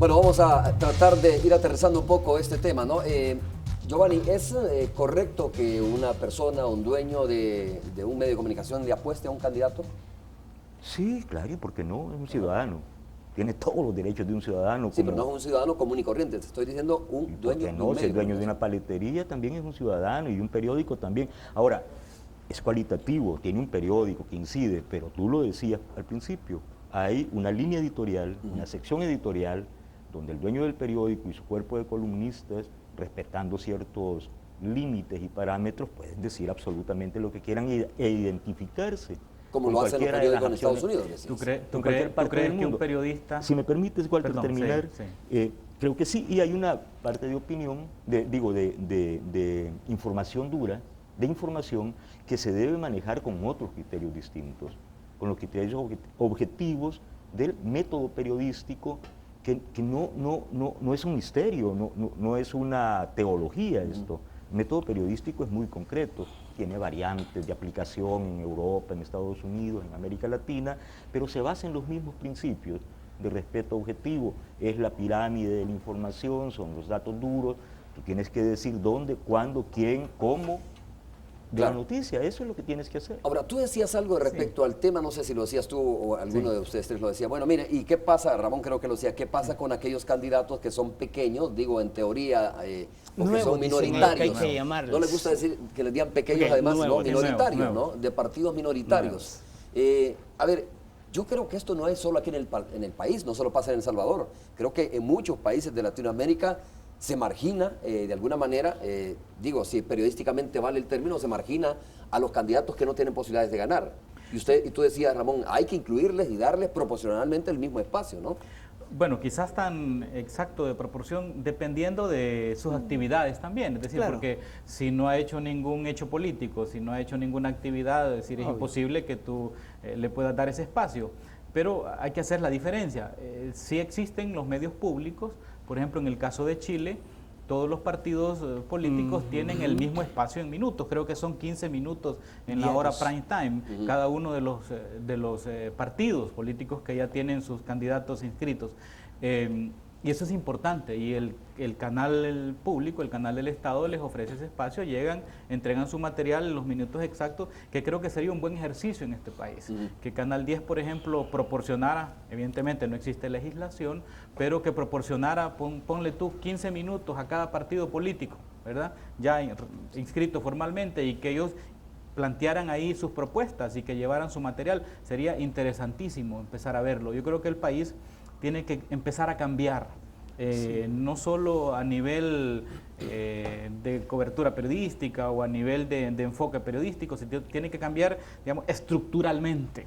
Bueno, vamos a tratar de ir aterrizando un poco este tema, ¿no? Giovanni, ¿es correcto que una persona, un dueño de un medio de comunicación le apueste a un candidato? Sí, claro, ¿por qué no? Es un ciudadano. Tiene todos los derechos de un ciudadano Sí, pero no como... es un ciudadano común y corriente, te estoy diciendo ¿Y un por dueño qué de un no? Si medio el de dueño de comunicación. una paletería también es un ciudadano y de un periódico también. Ahora, es cualitativo, tiene un periódico que incide, pero tú lo decías al principio, hay una línea editorial, una sección editorial, donde el dueño del periódico y su cuerpo de columnistas, respetando ciertos límites y parámetros, pueden decir absolutamente lo que quieran e identificarse Como con lo hacen los cualquiera de las periódicos en Estados acciones, Unidos, decías. ¿Tú con cualquier parte crees del que un mundo. periodista... Si me permites, Walter, Perdón, terminar, sí. creo que sí, y hay una parte de opinión, de información dura, de información que se debe manejar con otros criterios distintos, con los criterios objetivos del método periodístico, que no es un misterio, no es una teología esto. El método periodístico es muy concreto, tiene variantes de aplicación en Europa, en Estados Unidos, en América Latina, pero se basa en los mismos principios de respeto objetivo. Es la pirámide de la información, son los datos duros, tú tienes que decir dónde, cuándo, quién, cómo, de la noticia, eso es lo que tienes que hacer. Ahora, tú decías algo respecto al tema, no sé si lo decías tú o alguno de ustedes tres lo decía. Bueno, mire, ¿y qué pasa? Ramón creo que lo decía, ¿qué pasa con aquellos candidatos que son pequeños, digo, en teoría, o que son minoritarios? Que hay que llamarles. No les gusta decir que les digan pequeños, además, nuevos, no, minoritarios, nuevos. ¿no? De partidos minoritarios. A ver, yo creo que esto no es solo aquí en el país, no solo pasa en El Salvador. Creo que en muchos países de Latinoamérica se margina, de alguna manera, digo, si periodísticamente vale el término, se margina a los candidatos que no tienen posibilidades de ganar. Y tú decías, Ramón, hay que incluirles y darles proporcionalmente el mismo espacio, ¿no? Bueno, quizás tan exacto de proporción, dependiendo de sus actividades también. Es decir, Claro. porque si no ha hecho ningún hecho político, si no ha hecho ninguna actividad, es decir, es Obvio. imposible que tú le puedas dar ese espacio. Pero hay que hacer la diferencia. Sí existen los medios públicos, por ejemplo, en el caso de Chile, todos los partidos políticos tienen el mismo espacio en minutos, creo que son 15 minutos en la hora prime time, cada uno de los partidos políticos que ya tienen sus candidatos inscritos. Y eso es importante, y el canal público, el canal del Estado les ofrece ese espacio, llegan, entregan su material en los minutos exactos, que creo que sería un buen ejercicio en este país. Que Canal 10, por ejemplo, proporcionara, evidentemente no existe legislación, pero que proporcionara, ponle tú 15 minutos a cada partido político, ¿verdad? Ya inscrito formalmente, y que ellos plantearan ahí sus propuestas y que llevaran su material. Sería interesantísimo empezar a verlo. Yo creo que el país tiene que empezar a cambiar, no solo a nivel de cobertura periodística o a nivel de enfoque periodístico, sino tiene que cambiar, digamos, estructuralmente,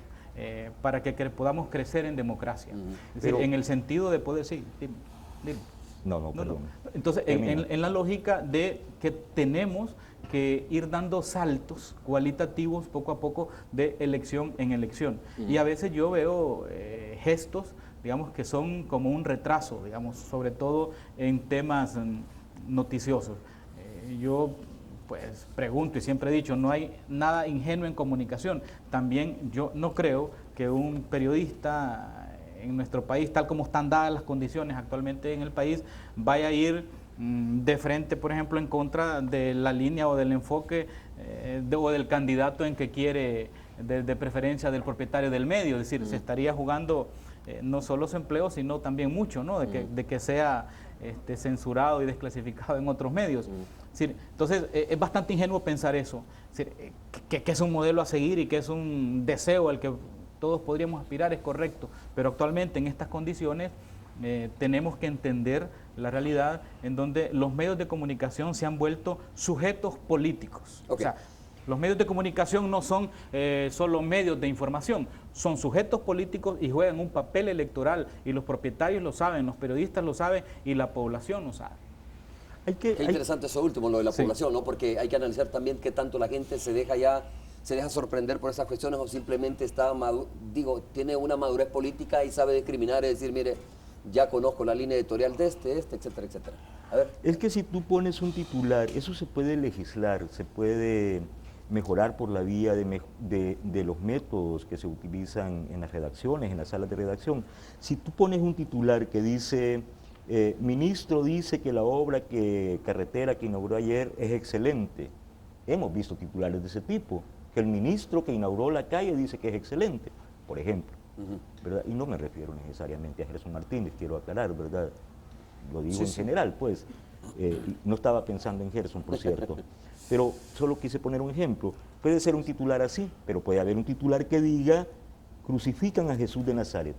para que podamos crecer en democracia. Es decir, en el sentido de poder, sí, dime. No, perdón. Entonces, en la lógica de que tenemos que ir dando saltos cualitativos poco a poco de elección en elección. Y a veces yo veo gestos, digamos, que son como un retraso, digamos, sobre todo en temas noticiosos. Yo pues pregunto y siempre he dicho, no hay nada ingenuo en comunicación. También yo no creo que un periodista en nuestro país, tal como están dadas las condiciones actualmente en el país, vaya a ir de frente, por ejemplo, en contra de la línea o del enfoque o del candidato en que quiere, de preferencia del propietario del medio. Es decir, se estaría jugando no solo su empleo, sino también mucho, ¿no? De que sea censurado y desclasificado en otros medios. Es decir, entonces, es bastante ingenuo pensar eso, es decir, que es un modelo a seguir y que es un deseo al que todos podríamos aspirar, es correcto, pero actualmente en estas condiciones tenemos que entender la realidad en donde los medios de comunicación se han vuelto sujetos políticos. O sea, los medios de comunicación no son solo medios de información, son sujetos políticos y juegan un papel electoral, y los propietarios lo saben, los periodistas lo saben y la población lo sabe. Qué interesante eso último, lo de la población, ¿no? Porque hay que analizar también qué tanto la gente se deja sorprender por esas cuestiones, o simplemente tiene una madurez política y sabe discriminar y decir, mire, ya conozco la línea editorial de este, etcétera, etcétera. A ver. Es que si tú pones un titular, eso se puede legislar, se puede mejorar por la vía de los métodos que se utilizan en las redacciones, en las salas de redacción. Si tú pones un titular que dice, Ministro dice que la obra carretera que inauguró ayer es excelente. Hemos visto titulares de ese tipo, que el ministro que inauguró la calle dice que es excelente, por ejemplo. ¿Verdad? Y no me refiero necesariamente a Gerson Martínez, quiero aclarar, ¿verdad? Lo digo en general, pues. No estaba pensando en Gerson, por cierto. Pero solo quise poner un ejemplo. Puede ser un titular así, pero puede haber un titular que diga: crucifican a Jesús de Nazaret.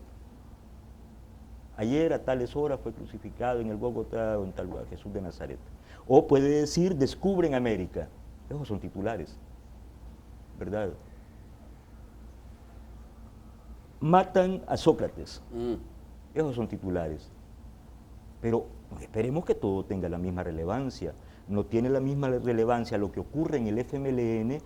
Ayer a tales horas fue crucificado en el Bogotá o en tal lugar, Jesús de Nazaret. O puede decir: descubren América. Esos son titulares, ¿verdad? Matan a Sócrates. Esos son titulares. Pero esperemos que todo tenga la misma relevancia. No tiene la misma relevancia lo que ocurre en el FMLN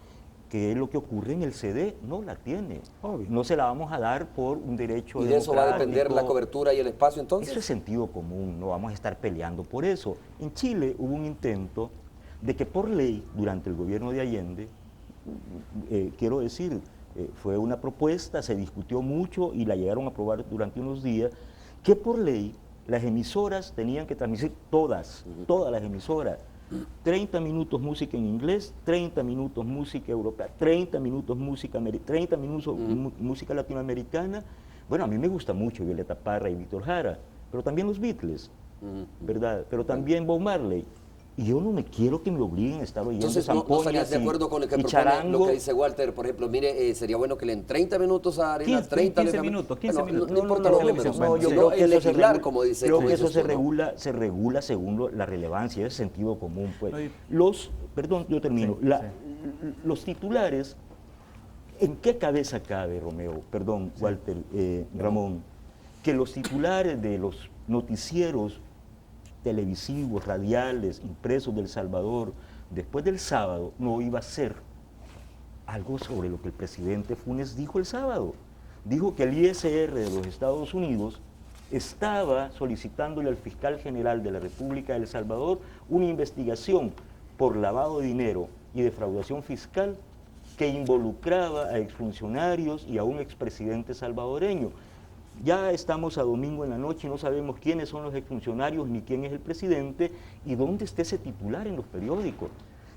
que lo que ocurre en el CD. No la tiene. Obvio. No se la vamos a dar por un derecho ¿Y de eso va a depender la cobertura y el espacio entonces? Eso es sentido común, no vamos a estar peleando por eso. En Chile hubo un intento de que por ley, durante el gobierno de Allende, quiero decir, fue una propuesta, se discutió mucho y la llegaron a aprobar durante unos días, que por ley las emisoras tenían que transmitir todas las emisoras, 30 minutos música en inglés, 30 minutos música europea, 30 minutos música música latinoamericana. Bueno, a mí me gusta mucho Violeta Parra y Víctor Jara, pero también los Beatles, ¿verdad? Pero también Bob Marley. Y yo no me quiero que me obliguen a estar oyendo Entonces, ¿no estarías de acuerdo con el que propone charango, lo que dice Walter? Por ejemplo, mire, sería bueno que le den 30 minutos a Arena, 15 minutos. No importa los números. No, yo creo que eso se regula, como dice. Creo que eso se regula según la relevancia, es sentido común. Pues. Perdón, yo termino. Los titulares, ¿en qué cabeza cabe, Walter, Ramón, que los titulares de los noticieros televisivos, radiales, impresos del Salvador, después del sábado, no iba a ser algo sobre lo que el presidente Funes dijo el sábado? Dijo que el ISR de los Estados Unidos estaba solicitándole al fiscal general de la República de El Salvador una investigación por lavado de dinero y defraudación fiscal que involucraba a exfuncionarios y a un expresidente salvadoreño. Ya estamos a domingo en la noche y no sabemos quiénes son los exfuncionarios ni quién es el presidente y dónde está ese titular en los periódicos.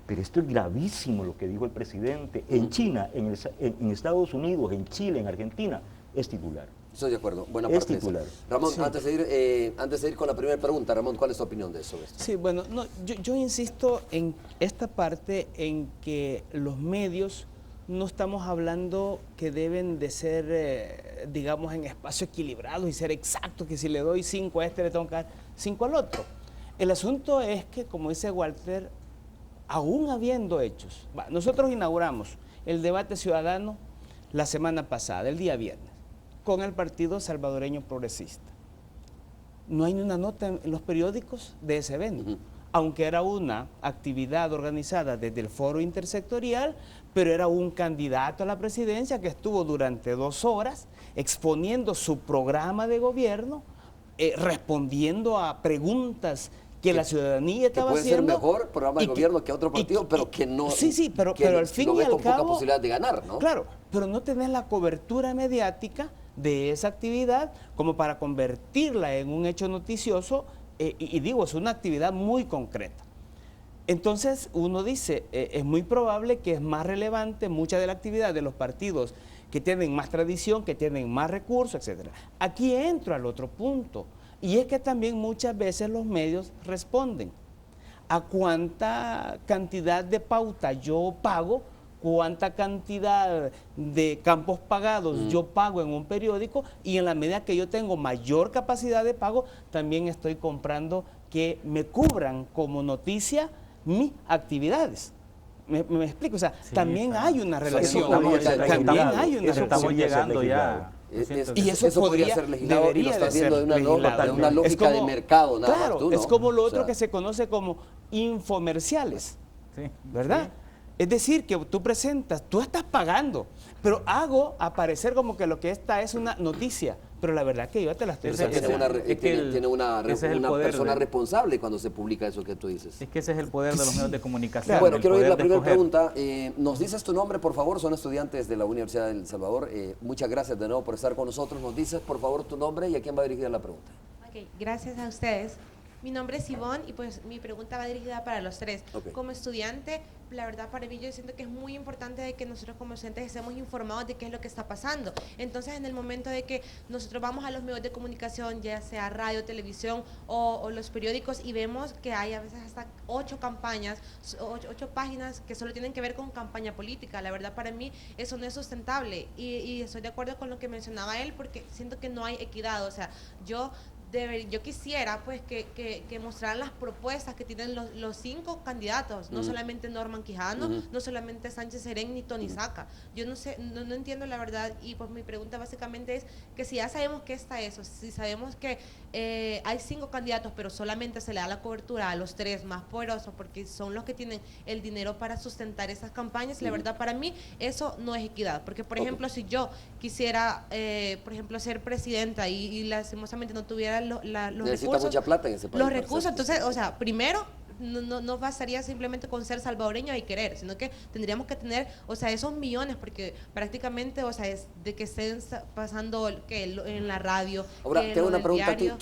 Pero esto es gravísimo lo que dijo el presidente. En China, en Estados Unidos, en Chile, en Argentina, es titular. Estoy de acuerdo, buena parte es titular. De eso. Ramón, sí. antes de ir con la primera pregunta, Ramón, ¿cuál es tu opinión de eso? Sí, bueno, no, yo insisto en esta parte en que los medios no estamos hablando que deben de ser, digamos, en espacio equilibrado y ser exactos, que si le doy 5 a este le tengo que dar 5 al otro. El asunto es que, como dice Walter, aún habiendo hechos, nosotros inauguramos el debate ciudadano la semana pasada, el día viernes, con el Partido Salvadoreño Progresista. No hay ni una nota en los periódicos de ese evento. Aunque era una actividad organizada desde el foro intersectorial, pero era un candidato a la presidencia que estuvo durante 2 horas exponiendo su programa de gobierno, respondiendo a preguntas que la ciudadanía estaba haciendo. Puede ser mejor programa de gobierno que otro partido, pero que no... Sí, pero al fin y al con cabo... poca posibilidad de ganar, ¿no? Claro, pero no tenés la cobertura mediática de esa actividad como para convertirla en un hecho noticioso. Y digo, es una actividad muy concreta. Entonces uno dice, es muy probable que es más relevante mucha de la actividad de los partidos que tienen más tradición, que tienen más recursos, etc. Aquí entro al otro punto, y es que también muchas veces los medios responden a cuánta cantidad de pauta yo pago, cuánta cantidad de campos pagados yo pago en un periódico, y en la medida que yo tengo mayor capacidad de pago, también estoy comprando que me cubran como noticia mis actividades. ¿Me explico? O sea, sí, también hay una relación. Estamos llegando ya. Y eso podría ser legislado y lo estás viendo de una lógica de mercado. Nada claro, más tú, ¿no? es como lo otro que se conoce como infomerciales, ¿verdad? Sí. Es decir, que tú presentas, tú estás pagando, pero hago aparecer como que lo que esta es una noticia, pero la verdad que yo te la estoy diciendo. Tiene una persona responsable cuando se publica eso que tú dices. Es que ese es el poder de los medios de comunicación. Bueno, quiero ir a la primera pregunta. ¿Nos dices tu nombre, por favor? Son estudiantes de la Universidad de El Salvador. Muchas gracias de nuevo por estar con nosotros. Nos dices, por favor, tu nombre y a quién va dirigida la pregunta. Ok, Ok, gracias a ustedes. Mi nombre es Ivonne y pues mi pregunta va dirigida para los tres. Okay. Como estudiante, la verdad para mí yo siento que es muy importante de que nosotros como estudiantes estemos informados de qué es lo que está pasando. Entonces en el momento de que nosotros vamos a los medios de comunicación, ya sea radio, televisión o los periódicos, y vemos que hay a veces hasta 8 campañas, 8 páginas que solo tienen que ver con campaña política. La verdad para mí eso no es sustentable y estoy de acuerdo con lo que mencionaba él, porque siento que no hay equidad. O sea, yo quisiera pues que mostraran las propuestas que tienen los 5 candidatos, no solamente Norman Quijano, no solamente Sánchez Serén ni Tony Saca. Yo no sé, no entiendo la verdad, y pues mi pregunta básicamente es que si ya sabemos que está eso, si sabemos que hay 5 candidatos, pero solamente se le da la cobertura a los 3 más poderosos porque son los que tienen el dinero para sustentar esas campañas, la verdad para mí eso no es equidad, porque por ejemplo si yo quisiera por ejemplo ser presidenta y lastimosamente no tuviera los recursos, mucha plata en ese país. los recursos, entonces, o sea, primero no bastaría simplemente con ser salvadoreño y querer, sino que tendríamos que tener, o sea, esos millones, porque prácticamente, o sea, es de que estén pasando que en la radio. Ahora, tengo una pregunta a ti. Diario.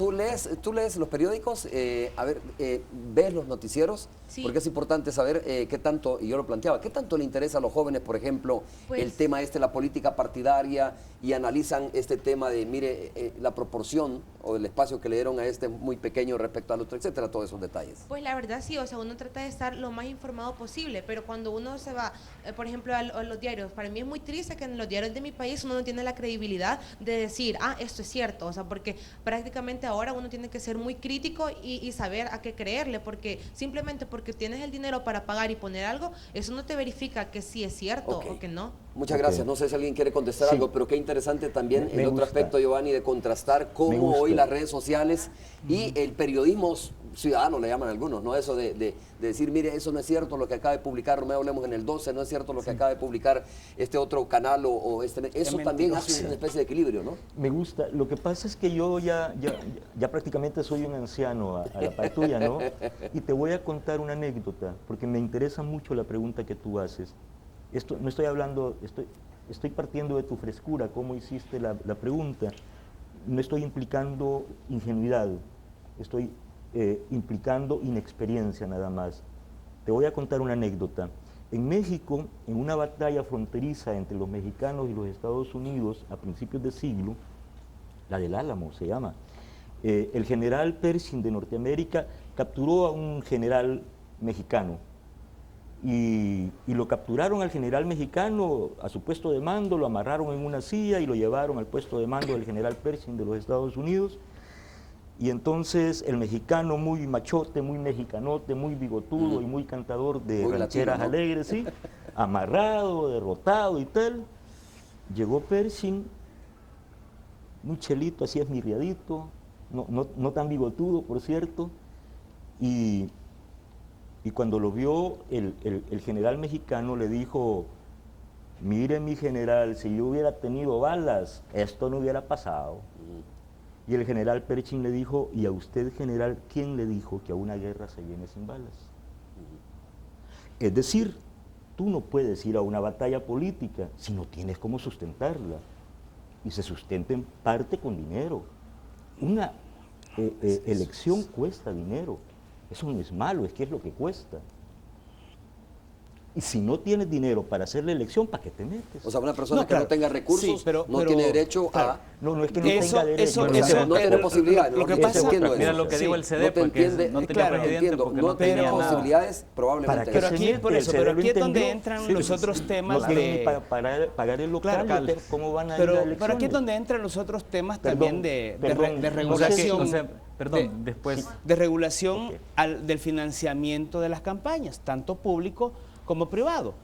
¿Tú lees los periódicos? ¿Ves los noticieros? Sí. Porque es importante saber qué tanto, y yo lo planteaba, qué tanto le interesa a los jóvenes, por ejemplo, Pues, el tema la política partidaria, y analizan este tema de, mire, la proporción o el espacio que le dieron a este muy pequeño respecto al otro, etcétera, todos esos detalles. Pues la verdad sí, o sea, uno trata de estar lo más informado posible, pero cuando uno se va, por ejemplo, a los diarios, para mí es muy triste que en los diarios de mi país uno no tiene la credibilidad de decir, esto es cierto, o sea, porque prácticamente ahora uno tiene que ser muy crítico y saber a qué creerle, porque simplemente porque tienes el dinero para pagar y poner algo, eso no te verifica que sí es cierto o que no. Muchas gracias. No sé si alguien quiere contestar algo, pero qué interesante también el otro aspecto, Giovanni, de contrastar cómo hoy las redes sociales y el periodismo ciudadano, le llaman algunos, ¿no? Eso de decir, mire, eso no es cierto lo que acaba de publicar Romeo Lemos en el 12, no es cierto lo que acaba de publicar este otro canal eso también hace una especie de equilibrio, ¿no? Me gusta. Lo que pasa es que yo ya prácticamente soy un anciano a la par tuya, ¿no? Y te voy a contar una anécdota, porque me interesa mucho la pregunta que tú haces. Esto no estoy hablando, estoy partiendo de tu frescura, cómo hiciste la pregunta. No estoy implicando ingenuidad, estoy implicando inexperiencia nada más. Te voy a contar una anécdota. En México, en una batalla fronteriza entre los mexicanos y los Estados Unidos a principios de siglo, la del Álamo se llama, el general Pershing de Norteamérica capturó a un general mexicano y lo capturaron al general mexicano a su puesto de mando, lo amarraron en una silla y lo llevaron al puesto de mando del general Pershing de los Estados Unidos. Y entonces el mexicano, muy machote, muy mexicanote, muy bigotudo y muy cantador de muy rancheras latino, ¿no? alegres, ¿sí? Amarrado, derrotado y tal. Llegó Pershing, muy chelito, así esmirriadito, no tan bigotudo, por cierto, y cuando lo vio el general mexicano le dijo, mire mi general, si yo hubiera tenido balas, esto no hubiera pasado. Y el general Pershing le dijo, ¿y a usted, general, quién le dijo que a una guerra se viene sin balas? Es decir, tú no puedes ir a una batalla política si no tienes cómo sustentarla. Y se sustenta en parte con dinero. Una elección cuesta dinero. Eso no es malo, es que es lo que cuesta. Y si no tienes dinero para hacer la elección, ¿para qué te metes? O sea, una persona que claro. no tenga recursos Sí, pero tiene derecho a... No es que no tenga derecho. no tiene posibilidades. Lo que pasa, Mira lo que dijo el CD, no te porque entiende, no tenía claro, presidente entiendo, porque no no tenía tenía nada. posibilidades, probablemente. ¿Para Pero qué aquí, se por mete? eso, El pero cerebro aquí es donde entendió. entran los otros temas No tienen ni de... para pagar el local, Claro. ¿cómo van a ir a Pero elecciones? aquí es donde entran los otros temas Perdón, también de perdón, regulación. O sea, perdón, después... De regulación Ok. del financiamiento de las campañas, tanto público como privado.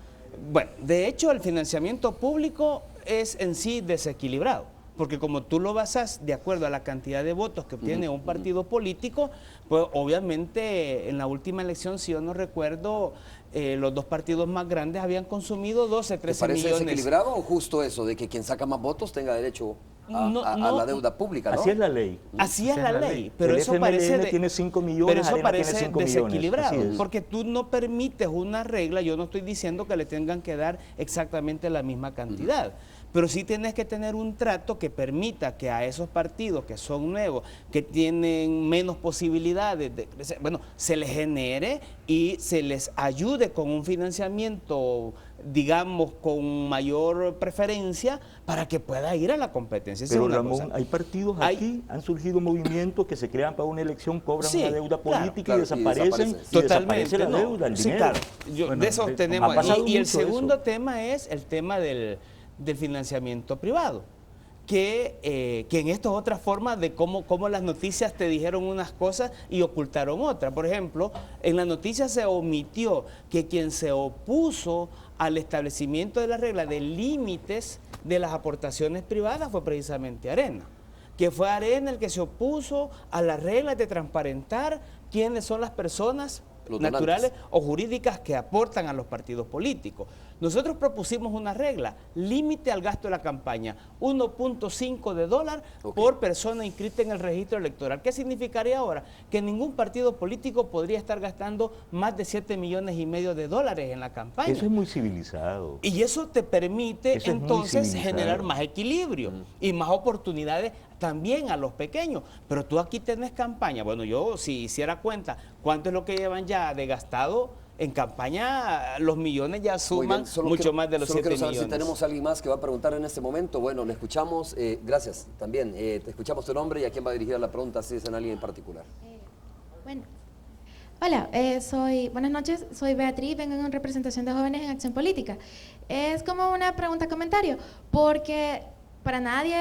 Bueno, de hecho el financiamiento público es en sí desequilibrado, porque como tú lo basas de acuerdo a la cantidad de votos que obtiene un partido político, pues obviamente en la última elección, si yo no recuerdo, los 2 partidos más grandes habían consumido 12, ¿Te 13 parece millones. desequilibrado o justo eso, de que quien saca más votos tenga derecho a la deuda pública, ¿no? Así es la ley. Así es Esa la es la ley, ley. pero El eso FMLN parece tiene 5 millones, pero eso Arena tiene parece 5 millones, desequilibrado, así es. porque tú no permites una regla. Yo no estoy diciendo que le tengan que dar exactamente la misma cantidad, pero sí tienes que tener un trato que permita que a esos partidos que son nuevos, que tienen menos posibilidades de crecer, bueno, se les genere y se les ayude con un financiamiento, digamos, con mayor preferencia para que pueda ir a la competencia. Pero Ramón, hay partidos aquí, han surgido movimientos que se crean para una elección, cobran una deuda política y desaparecen. Totalmente, la deuda, el dinero. claro. Bueno, de eso tenemos. Y el segundo eso. tema es el tema del financiamiento privado. Que en esto es otra forma de cómo las noticias te dijeron unas cosas y ocultaron otras. Por ejemplo, en la noticia se omitió que quien se opuso al establecimiento de la regla de límites de las aportaciones privadas fue precisamente Arena, que fue Arena el que se opuso a las reglas de transparentar quiénes son las personas naturales o jurídicas que aportan a los partidos políticos. Nosotros propusimos una regla, límite al gasto de la campaña, $1.5 por persona inscrita en el registro electoral. ¿Qué significaría ahora? Que ningún partido político podría estar gastando más de $7,5 millones en la campaña. Eso es muy civilizado. Y eso te permite entonces generar más equilibrio y más oportunidades también a los pequeños. Pero tú aquí tenés campaña. Bueno, yo si hiciera cuenta cuánto es lo que llevan ya de gastado en campaña, los millones ya suman mucho más de los 7 millones. Si tenemos a alguien más que va a preguntar en este momento. Bueno, le escuchamos. Gracias también. Te escuchamos tu nombre y a quién va dirigida la pregunta, si es en alguien en particular. Bueno. Hola, buenas noches, soy Beatriz, vengo en representación de Jóvenes en Acción Política. Es como una pregunta-comentario, porque para nadie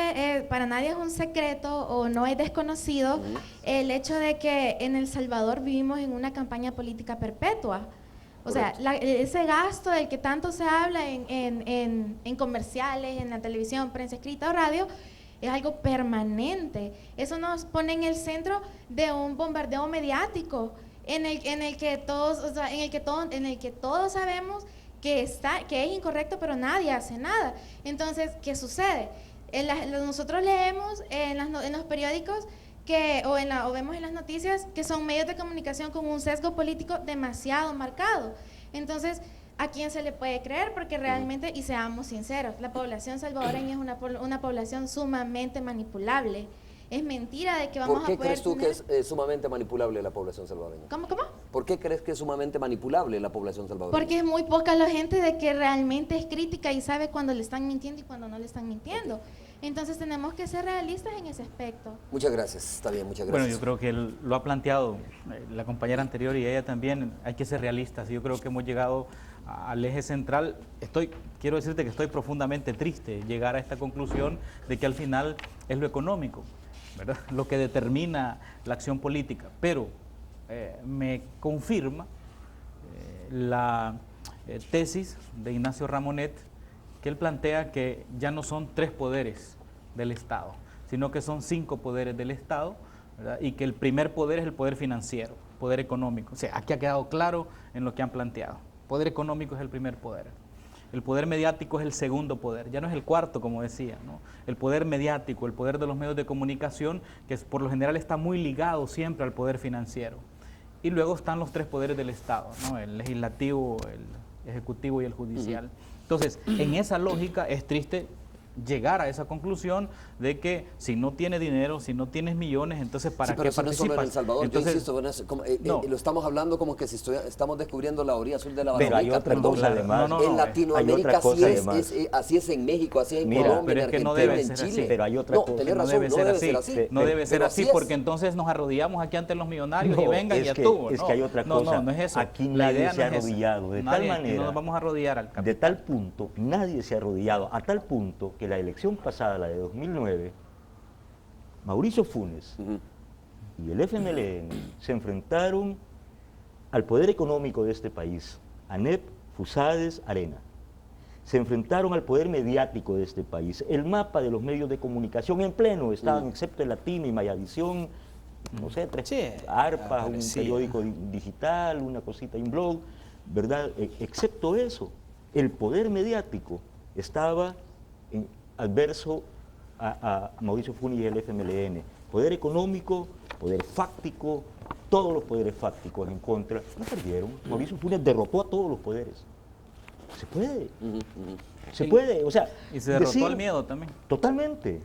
es un secreto o no es desconocido el hecho de que en El Salvador vivimos en una campaña política perpetua. O sea, ese gasto del que tanto se habla en comerciales, en la televisión, prensa escrita o radio, es algo permanente. Eso nos pone en el centro de un bombardeo mediático en el que todos sabemos que es incorrecto, pero nadie hace nada. Entonces, ¿qué sucede? Nosotros leemos en los periódicos o vemos en las noticias que son medios de comunicación con un sesgo político demasiado marcado. Entonces, ¿a quién se le puede creer? Porque realmente, y seamos sinceros, la población salvadoreña es una población sumamente manipulable. Es mentira de que vamos a poder... ¿Por qué crees tú que es sumamente manipulable la población salvadoreña? ¿Cómo? ¿Por qué crees que es sumamente manipulable la población salvadoreña? Porque es muy poca la gente de que realmente es crítica y sabe cuando le están mintiendo y cuando no le están mintiendo. Entonces tenemos que ser realistas en ese aspecto. Muchas gracias, está bien, muchas gracias. Bueno, yo creo que lo ha planteado la compañera anterior y ella también, hay que ser realistas. Yo creo que hemos llegado al eje central. Quiero decirte que estoy profundamente triste llegar a esta conclusión de que al final es lo económico, ¿verdad?, lo que determina la acción política. Pero me confirma la tesis de Ignacio Ramonet, que él plantea que ya no son 3 poderes del Estado, sino que son 5 poderes del Estado, ¿verdad?, y que el primer poder es el poder financiero, poder económico. O sea, aquí ha quedado claro en lo que han planteado. Poder económico es el primer poder. El poder mediático es el segundo poder, ya no es el cuarto, como decía, ¿no? El poder mediático, el poder de los medios de comunicación, que por lo general está muy ligado siempre al poder financiero. Y luego están los 3 poderes del Estado, ¿no?, el legislativo, el ejecutivo y el judicial. Entonces, en esa lógica es triste llegar a esa conclusión de que si no tienes dinero, si no tienes millones, entonces ¿para qué participas? Pero eso no es solo en El Salvador. Entonces, yo insisto, bueno, no. Lo estamos hablando como que si estamos descubriendo la orilla azul de la Pero hay barranca. otra cosa además. En Latinoamérica así es en México, así es en Colombia, pero en es que no Argentina, debe en ser Chile. así. Pero hay otra cosa. Tenés no razón, debe ser así. No debe ser así porque entonces nos arrodillamos aquí ante los millonarios y vengan y ya tuvo. Es que hay otra cosa. No es eso. Aquí La idea nadie se ha no es esa. arrodillado. De tal Nadie, manera. no nos vamos a arrodillar al capital. De tal punto, nadie se ha arrodillado. A tal punto que la elección pasada, la de 2009, Mauricio Funes y el FMLN se enfrentaron al poder económico de este país, ANEP, Fusades, Arena. Se enfrentaron al poder mediático de este país. El mapa de los medios de comunicación en pleno estaban, excepto el Latino y Mayavisión, no sé, 3 ARPA, un periódico digital, una cosita, un blog, ¿verdad? Excepto eso, el poder mediático estaba adverso a Mauricio Funes y el FMLN. Poder económico, poder fáctico, todos los poderes fácticos en contra. No perdieron. Mauricio Funes derrotó a todos los poderes. Se puede. Ujú. Se puede, o sea, Y se derrotó el miedo también. Totalmente,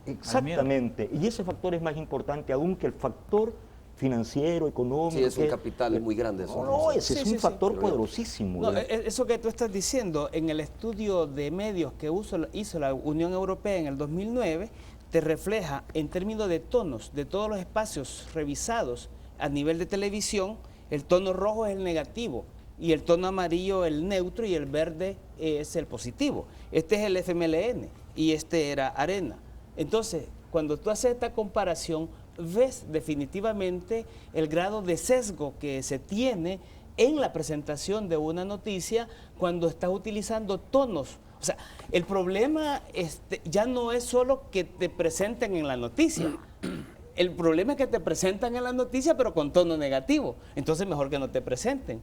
exactamente. Y ese factor es más importante aún que el factor financiero, económico. Sí, es un que- capital muy grande eso. No, ese Sí, es sí, un sí. factor poderosísimo. No, ¿verdad? eso que tú estás diciendo, en el estudio de medios que hizo la Unión Europea en el 2009, te refleja en términos de tonos de todos los espacios revisados a nivel de televisión, el tono rojo es el negativo y el tono amarillo el neutro y el verde es el positivo. Este es el FMLN y este era Arena. Entonces, cuando tú haces esta comparación, ves definitivamente el grado de sesgo que se tiene en la presentación de una noticia cuando estás utilizando tonos. O sea, el problema ya no es solo que te presenten en la noticia. El problema es que te presentan en la noticia pero con tono negativo. Entonces mejor que no te presenten.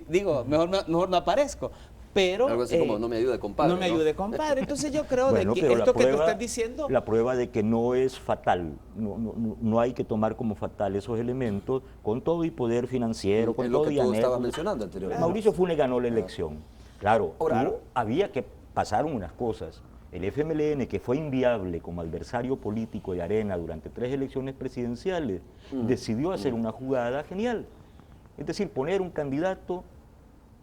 Digo, mejor no aparezco. Pero, Algo así como no me ayude, compadre. no me ayude, compadre. Entonces yo creo Bueno, de que pero esto que tú estás diciendo... La prueba de que no es fatal, no hay que tomar como fatal esos elementos, con todo y poder financiero, con Es lo todo que y tú anhelos. estabas mencionando anteriormente. Mauricio Funes ganó la elección. Claro, Ahora, había que pasaron unas cosas. El FMLN, que fue inviable como adversario político de Arena durante 3 elecciones presidenciales, decidió hacer una jugada genial. Es decir, poner un candidato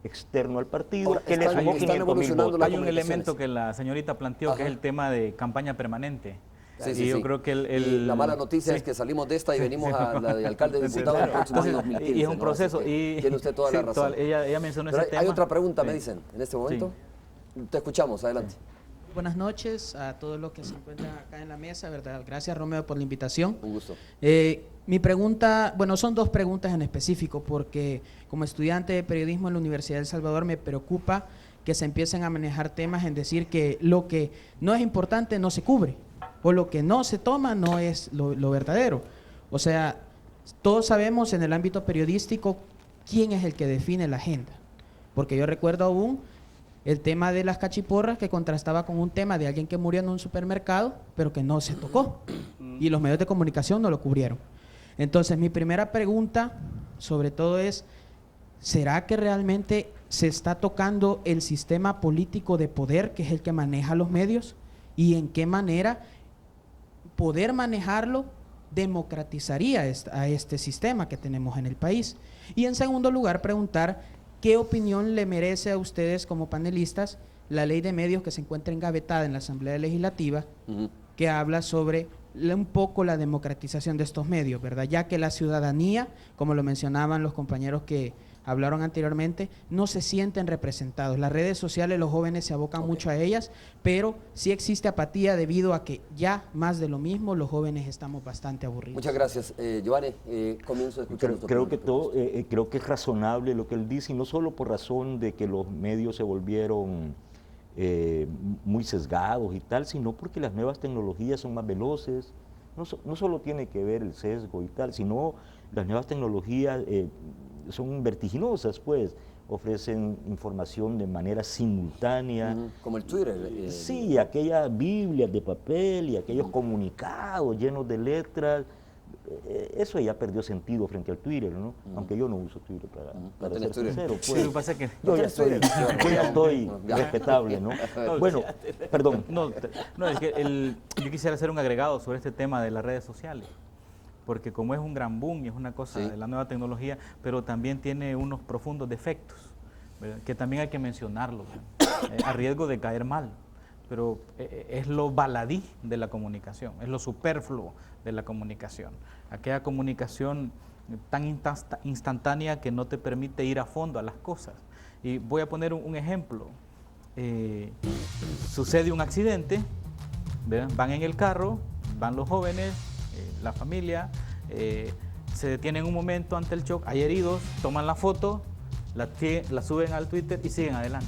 externo al partido Ahora, que le están sumó 500.000 evolucionando votos. las Hay un comunicaciones. elemento que la señorita planteó, que es Ajá. el tema de campaña permanente. Sí, y sí, yo sí. creo que Y la mala noticia sí. es que salimos de esta y venimos a la de alcalde diputado en el próximo año 2015. Y es un ¿no? proceso. Así que Y, tiene usted toda la sí, razón. ella mencionó Pero ese hay tema. otra pregunta, me Sí. dicen, en este momento. Te escuchamos, adelante. Buenas noches a todos los que se encuentran acá en la mesa, ¿verdad? Gracias, Romeo, por la invitación. Un gusto. Mi pregunta, bueno, son 2 preguntas en específico, porque como estudiante de periodismo en la Universidad de El Salvador me preocupa que se empiecen a manejar temas en decir que lo que no es importante no se cubre, o lo que no se toma no es lo verdadero. O sea, todos sabemos en el ámbito periodístico quién es el que define la agenda, porque yo recuerdo aún el tema de las cachiporras que contrastaba con un tema de alguien que murió en un supermercado, pero que no se tocó, y los medios de comunicación no lo cubrieron. Entonces, mi primera pregunta, sobre todo es, ¿será que realmente se está tocando el sistema político de poder, que es el que maneja los medios? ¿Y en qué manera poder manejarlo democratizaría a este sistema que tenemos en el país? Y en segundo lugar, preguntar qué opinión le merece a ustedes como panelistas la ley de medios que se encuentra engavetada en la Asamblea Legislativa, que habla sobre un poco la democratización de estos medios, ¿verdad? Ya que la ciudadanía, como lo mencionaban los compañeros que hablaron anteriormente, no se sienten representados. Las redes sociales, los jóvenes se abocan mucho a ellas, pero sí existe apatía debido a que ya más de lo mismo, los jóvenes estamos bastante aburridos. Muchas gracias. Giovanni, comienzo a escuchar. Creo que es razonable lo que él dice, y no solo por razón de que los medios se volvieron muy sesgados y tal, sino porque las nuevas tecnologías son más veloces. No solo tiene que ver el sesgo y tal, sino las nuevas tecnologías son vertiginosas, pues, ofrecen información de manera simultánea. Como el Twitter. Sí, aquellas Biblias de papel y aquellos comunicados llenos de letras, eso ya perdió sentido frente al Twitter, ¿no? Aunque yo no uso Twitter para ser sincero. Sí, Pues, lo que pasa es que... yo ya estoy Ya. respetable, ¿no? Bueno, perdón. No, es que yo quisiera hacer un agregado sobre este tema de las redes sociales, porque como es un gran boom y es una cosa de la nueva tecnología, pero también tiene unos profundos defectos, ¿verdad? Que también hay que mencionarlos, a riesgo de caer mal, pero es lo baladí de la comunicación, es lo superfluo de la comunicación, aquella comunicación tan instantánea que no te permite ir a fondo a las cosas. Y voy a poner un ejemplo. Sucede un accidente, ¿verdad? Van en el carro, van los jóvenes, la familia, se detienen un momento ante el shock, hay heridos, toman la foto, la suben al Twitter y siguen adelante.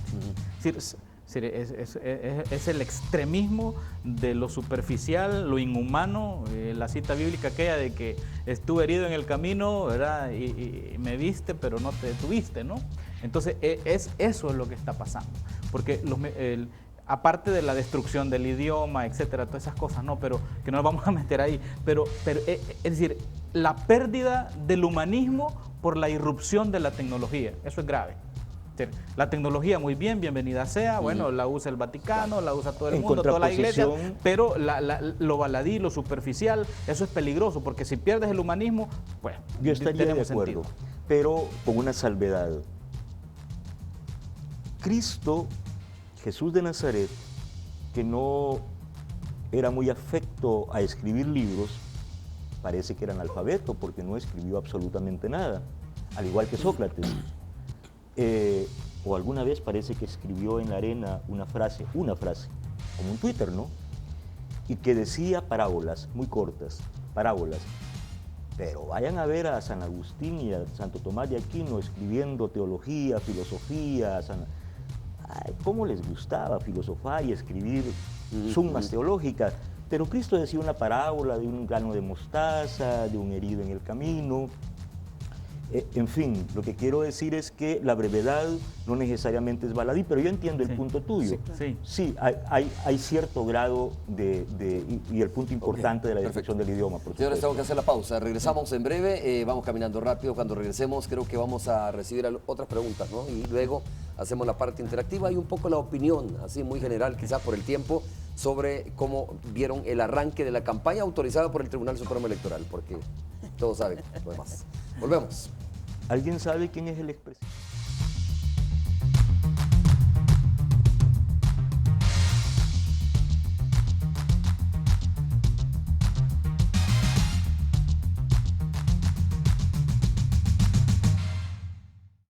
Es el extremismo de lo superficial, lo inhumano, la cita bíblica aquella de que estuve herido en el camino, ¿verdad? Y me viste, pero no te detuviste, ¿no? Entonces, eso es lo que está pasando, porque aparte de la destrucción del idioma, etcétera, todas esas cosas, no, pero que no nos vamos a meter ahí, pero es decir, la pérdida del humanismo por la irrupción de la tecnología, eso es grave. La tecnología, muy bien, bienvenida sea, bueno, la usa el Vaticano, la usa todo el mundo, toda la iglesia, pero lo baladí, lo superficial, eso es peligroso, porque si pierdes el humanismo, pues yo estaría de acuerdo, sentido. pero con una salvedad. Cristo, Jesús de Nazaret, que no era muy afecto a escribir libros, parece que era analfabeto porque no escribió absolutamente nada, al igual que Sócrates. O alguna vez parece que escribió en la arena una frase, como un Twitter, ¿no? Y que decía parábolas, muy cortas, parábolas. Pero vayan a ver a San Agustín y a Santo Tomás de Aquino escribiendo teología, filosofía, ay, cómo les gustaba filosofar y escribir sumas teológicas. Pero Cristo decía una parábola de un grano de mostaza, de un herido en el camino. En fin, lo que quiero decir es que la brevedad no necesariamente es baladí, pero yo entiendo el punto tuyo. Sí, hay cierto grado y el punto importante de la descripción del idioma. Señores, tengo que hacer la pausa. Regresamos en breve, vamos caminando rápido. Cuando regresemos creo que vamos a recibir otras preguntas, ¿no? Y luego hacemos la parte interactiva y un poco la opinión, así muy general, quizás por el tiempo, sobre cómo vieron el arranque de la campaña autorizada por el Tribunal Supremo Electoral, porque todos saben lo demás. Volvemos. ¿Alguien sabe quién es el expresidente?